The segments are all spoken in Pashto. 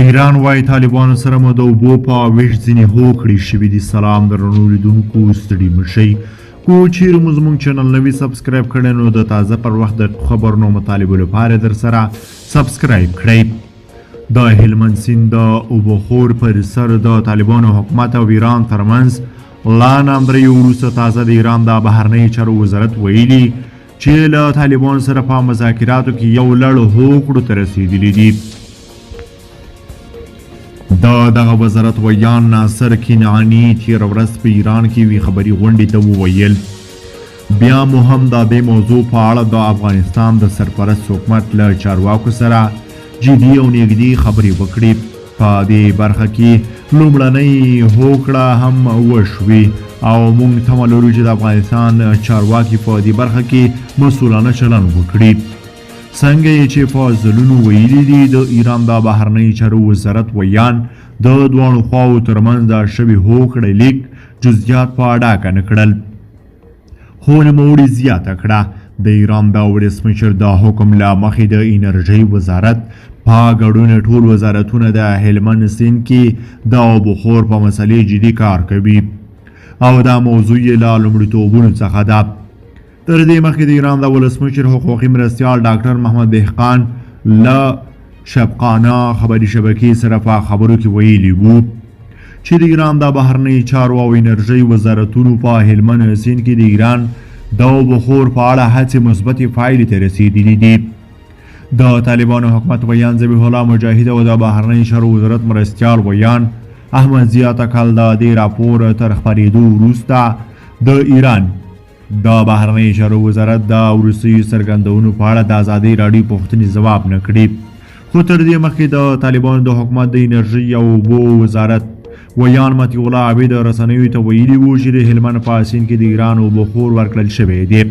ایران وايي طالبانو سره مو د اوبو په ویش ځینې هوکړې شوي دي. سلام درنو لیدونکو، ستړي مه شئ. کو چیرې مو زموږ چینل نوي سبسکرایب کړی نو د تازه پر وخت د خبرونو مطالبو لپاره در سره سبسکرایب کړئ. د هلمند سیند د اوبخور پر سر د طالبانو حکومت او ایران ترمنځ لا نامدرې وروسته تازه د ایران د بهرنیو چارو وزارت ویلي چې له طالبانو سره په مذاکراتو کې یو لړ هوکړو ته رسېدلي دي. دغه وزارت ویان ناصر کنعانی تېره ورځ په ایران کې وی خبري غونډې ته وویل. بیا مو هم د دې موضوع په اړه د افغانستان د سرپرست حکومت له چارواکو سره جدي او نږدې خبرې وکړې. په دې برخه کې لومړنۍ هوکړه هم وشوې او موږ تمه لرو چې د افغانستان چارواکي په دې برخه کې مسؤلانه چلند وکړي. څنګه یې چې په ځلونو ویلي دي، د ایران د بهرنیو چارو وزارت ویان د دواړو خواوو ترمنځ د شوي هوکړې لیک جزئیات په ډاګه نه کړل، خو نوموړي زیاته کړه د ایران د ولسمشر د حکم له مخې د انرژۍ وزارت په ګډون ټول وزارتونه د هلمند سیند کې د اوبخور په مسلې جدي کار کوي او دا موضوع یې له لومړیتوبونو څخه ده. تر دې مخکې د ایران د ولسمشر حقوقي مرستیال ډاکټر محمد دهقان له شفقانه خبري شبکې سره په خبرو کې ویلي وو چې د ایران د بهرنیو چارو او انرژۍ وزارتونو په هلمند سیند کې د ایران د اوبخور په اړه هڅې مثبتې پایلې ته رسېدلي دي. د طالبانو حکومت ویان ذبیح الله مجاهد او د بهرنیو چارو وزارت مرستیال ویان احمد ضیا تکل د دې راپور تر خپرېدو وروسته د ایران د بهرنیو چارو وزارت د وروستیو څرګندونو په اړه د ازادۍ راډیو پوښتنې ځواب نه کړي. خو تر دې مخکې د طالبانو د حکومت د انرژۍ او اوبو وزارت ویان مطیع الله عبید رسنیو ته ویلي وو چې د هلمند په سیند کې د ایران اوبخور ورکړل شوی دی.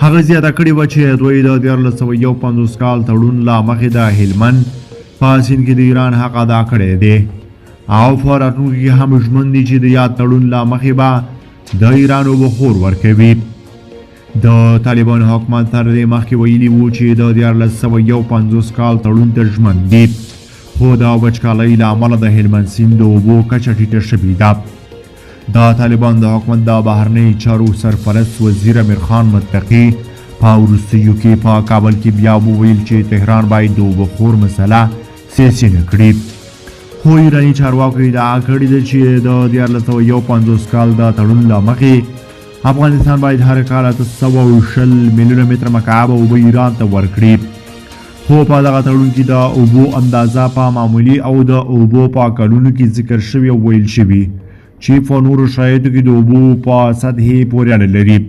هغه زیاته کړې وه چې دوی د 1951 کال تړون له مخې د هلمند په سیند کې د ایران حق ادا کړی دی او په راتلونکي کې هم ژمن دي چې د یاد تړون له مخې به د ایران اوبخور ورکوي. د طالبانو حکومت تر دې مخکې ویلي وو چې د 1951 کال تړون ته ژمن دي، خو د وچکالۍ له امله د هلمند سیند د اوبو کچه ټیټه شوې ده. د طالبانو د حکومت د بهرنیو چارو سرپرست وزیر امیر خان متقي په وروستیو کې په کابل کې بیا وویل چې تهران باید د اوبخور مسله سیاسي نه کړي، خو ایراني چارواکو ادعا کړې ده چې د 1951 کال د تړون له مخې افغانستان باید هر کال 820 میلیونه متر مکعب اوبه ایران ته ورکړي، خو په دغه تړون کې د اوبو اندازه په معمولي او د اوبو په کلونو کې ذکر شوي او ویل شوي چې په نورو شرایطو کې د اوبو په سطحې پورې اړه لري.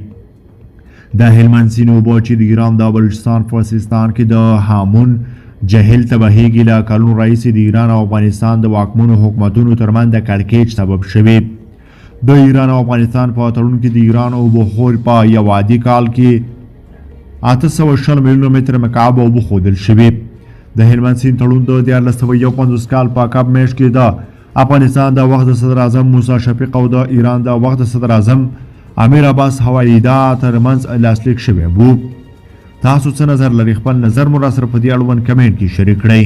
د هلمند سیند اوبه چې د ایران د بلوچستان په سیستان کې د هامون جهیل ته بهیږي، له کلونو راهیسې د ایران او افغانستان د واکمنو حکومتونو ترمنځ د کړکېچ سبب شوي. د ایران او افغانستان په تړون کې د ایران اوبخور په یو عادي کال کې 820 میلیونه متر مکعب اوبه ښودل شوي. د هلمند سیند تړون د 1951 کال په کب میاشت کې د افغانستان د وخت صدر اعظم موسی شفیق او د ایران د وخت صدر اعظم امیر عباس حوایدا ترمنځ لاسلیک شوی وو. تاسو څه نظر لرئ؟ خپل نظر مو راسره په دې اړوند کمنټ کې شریک کړئ.